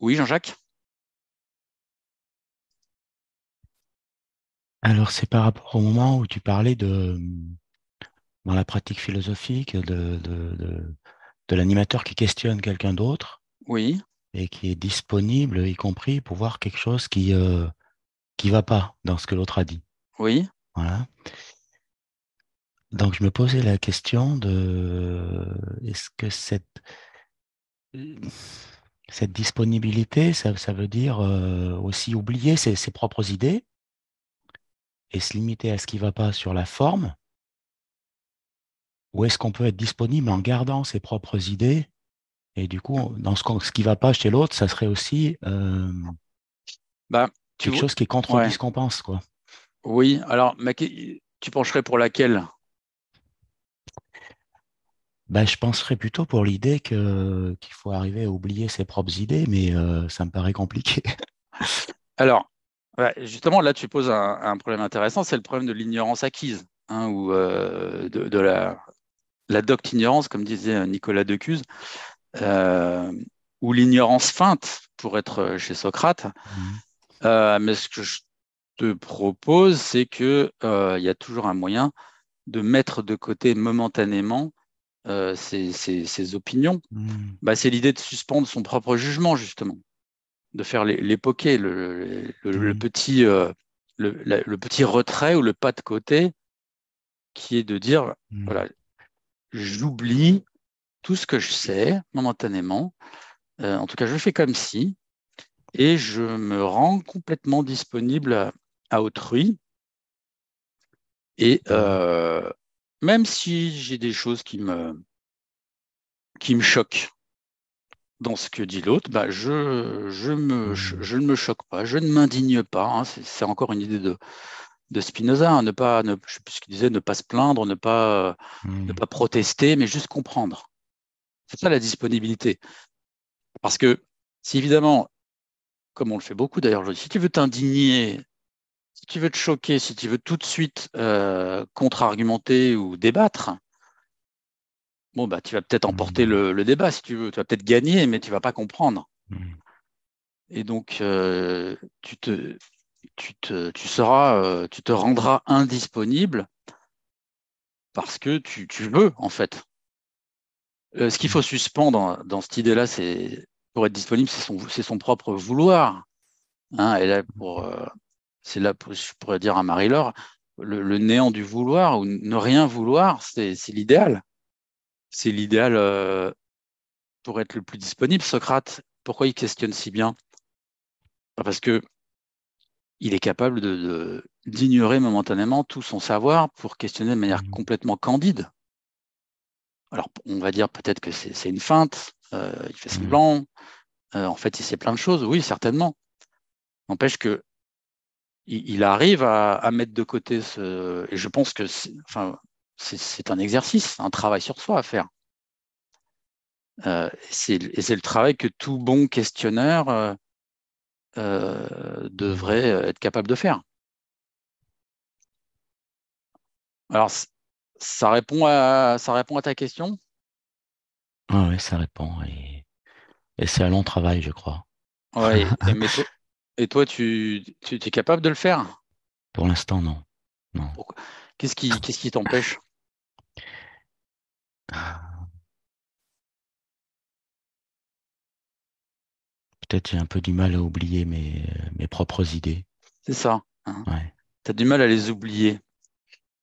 Oui, Jean-Jacques? Alors, c'est par rapport au moment où tu parlais dans la pratique philosophique, de l'animateur qui questionne quelqu'un d'autre Oui, et qui est disponible, y compris pour voir quelque chose qui va pas dans ce que l'autre a dit. oui. Voilà. Donc, je me posais la question de est-ce que cette disponibilité, ça veut dire aussi oublier ses propres idées et se limiter à ce qui va pas sur la forme, ou est-ce qu'on peut être disponible en gardant ses propres idées? Et du coup, dans ce qui ne va pas chez l'autre, ça serait aussi Bah, tu quelque vois, chose qui contredit ouais, ce qu'on pense, quoi. oui. Alors, tu pencherais pour laquelle? Ben, je penserais plutôt pour l'idée qu'il faut arriver à oublier ses propres idées, mais ça me paraît compliqué. Alors, ouais, justement, là, tu poses un problème intéressant, c'est le problème de l'ignorance acquise, hein, ou de la docte ignorance, comme disait Nicolas Decuse, euh, ou l'ignorance feinte, pour être chez Socrate. Mhm. Mais ce que je te propose, c'est que il y a toujours un moyen de mettre de côté momentanément ses opinions. Mhm. Bah, c'est l'idée de suspendre son propre jugement, justement, de faire les poquets, le Mhm. petit, le petit retrait ou le pas de côté, qui est de dire, Mhm. voilà, j'oublie tout ce que je sais momentanément, en tout cas je fais comme si, et je me rends complètement disponible à autrui, et même si j'ai des choses qui me choquent, dans ce que dit l'autre, bah, Mhm. je ne me choque pas, je ne m'indigne pas, hein. C'est encore une idée de Spinoza, hein. Je sais plus ce qu'il disait, ne pas se plaindre, ne Mhm. pas protester, mais juste comprendre. C'est ça la disponibilité. Parce que si évidemment, comme on le fait beaucoup d'ailleurs aujourd'hui, si tu veux t'indigner, si tu veux te choquer, si tu veux tout de suite contre-argumenter ou débattre, bon, bah, tu vas peut-être emporter Mhm. le débat si tu veux. Tu vas peut-être gagner, mais tu vas pas comprendre. Mhm. Et donc, tu te, tu te rendras indisponible parce que tu veux, en fait. Ce qu'il faut suspendre dans cette idée-là, c'est pour être disponible, c'est son propre vouloir, hein. Et là, c'est là, je pourrais dire à Marie-Laure, le néant du vouloir ou ne rien vouloir, c'est l'idéal. C'est l'idéal pour être le plus disponible. Socrate, pourquoi il questionne si bien? Parce que il est capable d'ignorer momentanément tout son savoir pour questionner de manière Mhm. complètement candide. Alors, on va dire peut-être que c'est une feinte, il fait Mhm. semblant, en fait, il sait plein de choses, oui, certainement. N'empêche que il arrive à mettre de côté ce. Et je pense que enfin, c'est un exercice, un travail sur soi à faire. Et c'est le travail que tout bon questionneur Mhm. devrait être capable de faire. Alors, ça répond à ta question? Ah ouais, ça répond. Et c'est un long travail, je crois. Ouais, et toi tu es capable de le faire? Pour l'instant, non. Non. Pourquoi? Qu'est-ce qui t'empêche? Peut-être j'ai un peu du mal à oublier mes propres idées. C'est ça, hein. Ouais. Tu as du mal à les oublier,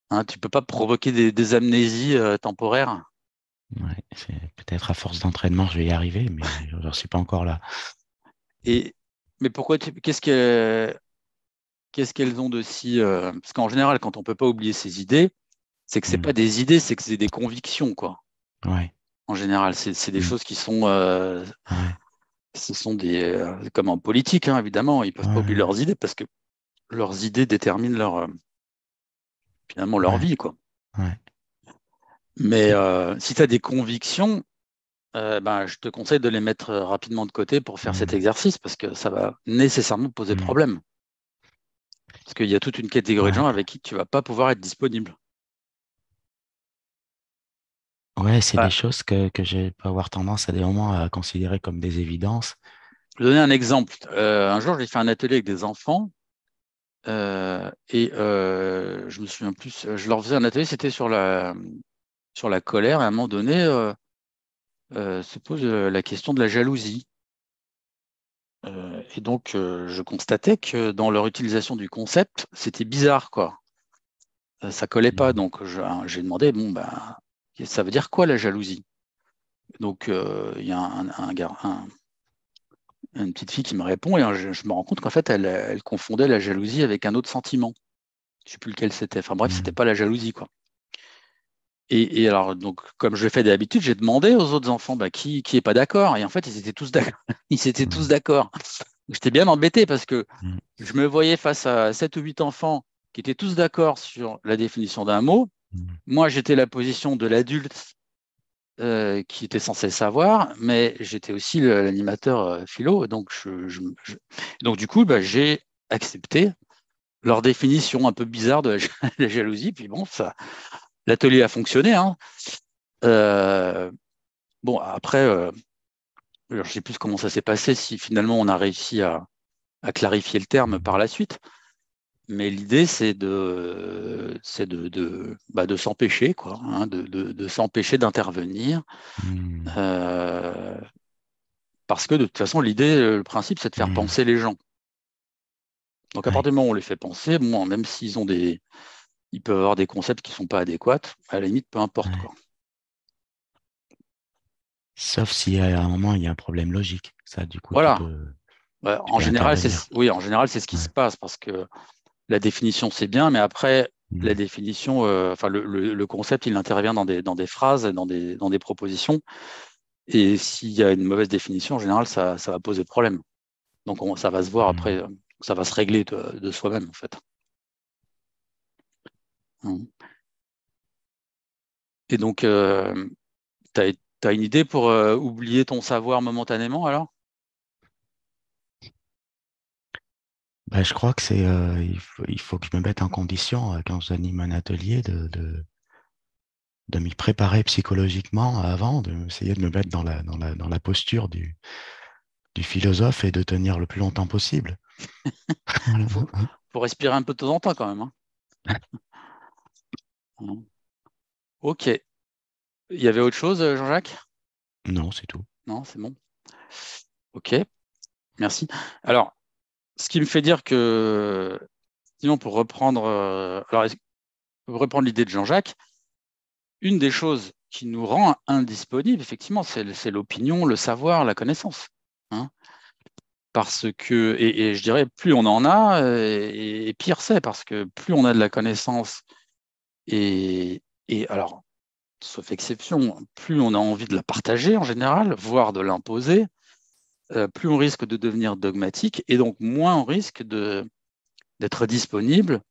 hein. Tu peux pas provoquer des amnésies temporaires. Ouais. C'est peut-être à force d'entraînement, je vais y arriver, mais j'en suis pas encore là. Et, mais qu'est-ce qu'elles ont de si. Parce qu'en général, quand on peut pas oublier ses idées, c'est que c'est pas Hmm. des idées, c'est que c'est des convictions, quoi. Ouais. En général, c'est des Hmm. choses qui sont. Ouais. Ce sont des. Comme en politique, hein, évidemment, ils peuvent pas oublier Ouais. leurs idées parce que leurs idées déterminent finalement leur Ouais. vie, quoi. Ouais. Mais si tu as des convictions, ben, je te conseille de les mettre rapidement de côté pour faire cet Hmm. exercice parce que ça va nécessairement poser Hmm. problème. Parce qu'il y a toute une catégorie de Ouais. gens avec qui tu vas pas pouvoir être disponible. Ouais, c'est des Ah, choses que je peux avoir tendance à des moments à considérer comme des évidences vais donner un exemple. Un jour, j'ai fait un atelier avec des enfants et je me souviens plus, je leur faisais un atelier, c'était sur la colère. Et à un moment donné, se pose la question de la jalousie. Et donc, je constatais que dans leur utilisation du concept, c'était bizarre, quoi. Ça collait pas. Mhm. Donc, j'ai demandé, bon, ben, ça veut dire quoi la jalousie? Donc, il y a une petite fille qui me répond et je me rends compte qu'en fait, elle confondait la jalousie avec un autre sentiment. Je ne sais plus lequel c'était. Enfin bref, c'était Mhm. pas la jalousie, quoi. Et alors, donc, comme je le fais d'habitude, j'ai demandé aux autres enfants bah, qui est pas d'accord. Et en fait, ils étaient tous d'accord. Ils étaient tous Mhm. d'accord. J'étais bien embêté parce que Mhm. je me voyais face à 7 ou 8 enfants qui étaient tous d'accord sur la définition d'un mot. Mhm. Moi, j'étais la position de l'adulte qui était censé savoir, mais j'étais aussi l'animateur philo. Donc, donc, du coup, bah, j'ai accepté leur définition un peu bizarre de la jalousie. Puis bon, l'atelier a fonctionné, hein. Euh, bon, après, alors, je ne sais plus comment ça s'est passé, si finalement on a réussi à clarifier le terme par Mhm. la suite. Mais l'idée, de s'empêcher, quoi, hein, de s'empêcher d'intervenir. Mhm. euh, Parce que de toute façon, l'idée, le principe, c'est de faire Mhm. penser les gens. Donc à Ouais. partir du moment où on les fait penser, bon, même s'ils ont ils peuvent avoir des concepts qui ne sont pas adéquats, à la limite, peu importe, Ouais. quoi. Sauf si à un moment il y a un problème logique. Ça, du coup, Voilà. Ouais, tu peux intervenir. oui, en général, c'est ce qui Ouais. se passe parce que la définition, c'est bien, mais après, la Mhm. définition, enfin, le concept, il intervient dans des phrases, dans des propositions. Et s'il y a une mauvaise définition, en général, ça va poser problème. Donc, ça va se voir après, Mhm. ça va se régler de soi-même, en fait. Mhm. Et donc, tu as une idée pour oublier ton savoir momentanément, alors? Bah, je crois que il faut que je me mette en condition quand j'anime un atelier de m'y préparer psychologiquement avant, d'essayer de me mettre dans la posture du philosophe et de tenir le plus longtemps possible. Voilà. Faut, faut respirer un peu de temps en temps, quand même, hein. Mhm. OK. Il y avait autre chose, Jean-Jacques? Non, c'est tout. Non, c'est bon. OK, merci. Alors, ce qui me fait dire que, sinon, pour reprendre l'idée de Jean-Jacques, une des choses qui nous rend indisponibles, effectivement, c'est l'opinion, le savoir, la connaissance, hein. Parce que, et je dirais, plus on en a, et pire c'est, parce que plus on a de la connaissance, et alors, sauf exception, plus on a envie de la partager en général, voire de l'imposer, plus on risque de devenir dogmatique, et donc moins on risque d'être disponible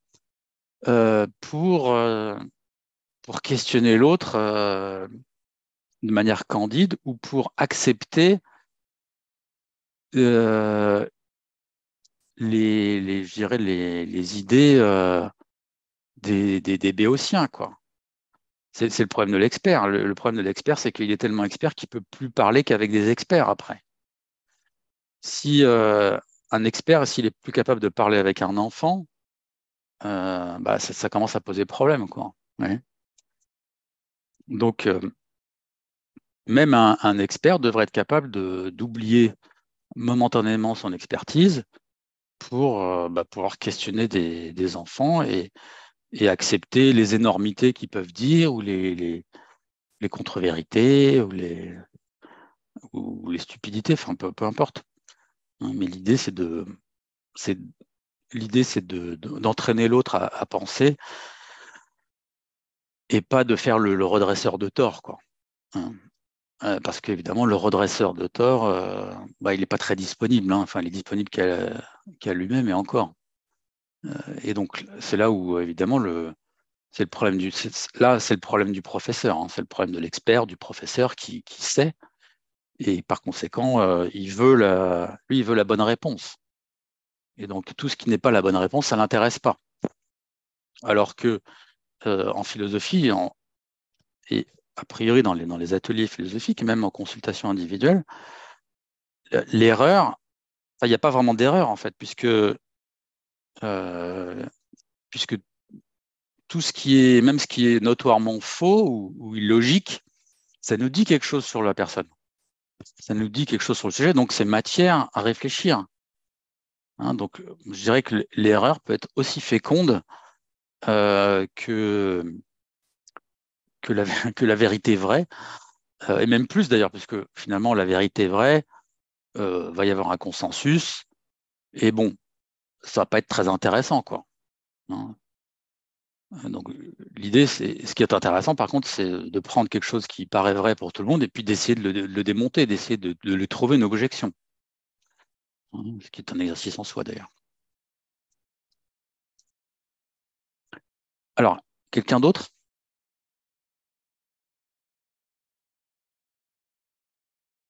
pour questionner l'autre de manière candide ou pour accepter euh, je dirais les idées des béotiens, quoi. C'est le problème de l'expert. Le problème de l'expert, c'est qu'il est tellement expert qu'il ne peut plus parler qu'avec des experts après. Si un expert, s'il est plus capable de parler avec un enfant, bah, ça commence à poser problème, quoi. Ouais. Donc, même un expert devrait être capable d'oublier momentanément son expertise pour bah, pouvoir questionner des enfants et accepter les énormités qu'ils peuvent dire ou les contre-vérités ou les stupidités, enfin peu importe, hein. Mais c'est, l'idée, c'est d'entraîner l'autre à penser et pas de faire le redresseur de tort, quoi, hein. Parce qu'évidemment, le redresseur de tort, bah, il n'est pas très disponible, hein. Enfin, il est disponible qu'à lui-même et encore. Et donc, c'est là où, évidemment, c'est le problème là, c'est le problème du professeur, hein. C'est le problème de l'expert, du professeur qui sait. Et par conséquent, lui, il veut la bonne réponse. Et donc, tout ce qui n'est pas la bonne réponse, ça ne l'intéresse pas. Alors que en philosophie, et a priori dans les ateliers philosophiques, et même en consultation individuelle, l'erreur, il n'y a pas vraiment d'erreur, en fait, puisque tout ce qui est, même ce qui est notoirement faux ou illogique, ça nous dit quelque chose sur la personne. Ça nous dit quelque chose sur le sujet, donc c'est matière à réfléchir. Hein, donc, je dirais que l'erreur peut être aussi féconde que, que la vérité vraie, et même plus d'ailleurs, puisque finalement, la vérité vraie, va y avoir un consensus, et bon, ça va pas être très intéressant, quoi. Hein. Donc, l'idée, ce qui est intéressant, par contre, c'est de prendre quelque chose qui paraît vrai pour tout le monde et puis d'essayer de le démonter, d'essayer de lui trouver une objection. Hein, ce qui est un exercice en soi, d'ailleurs. Alors, quelqu'un d'autre?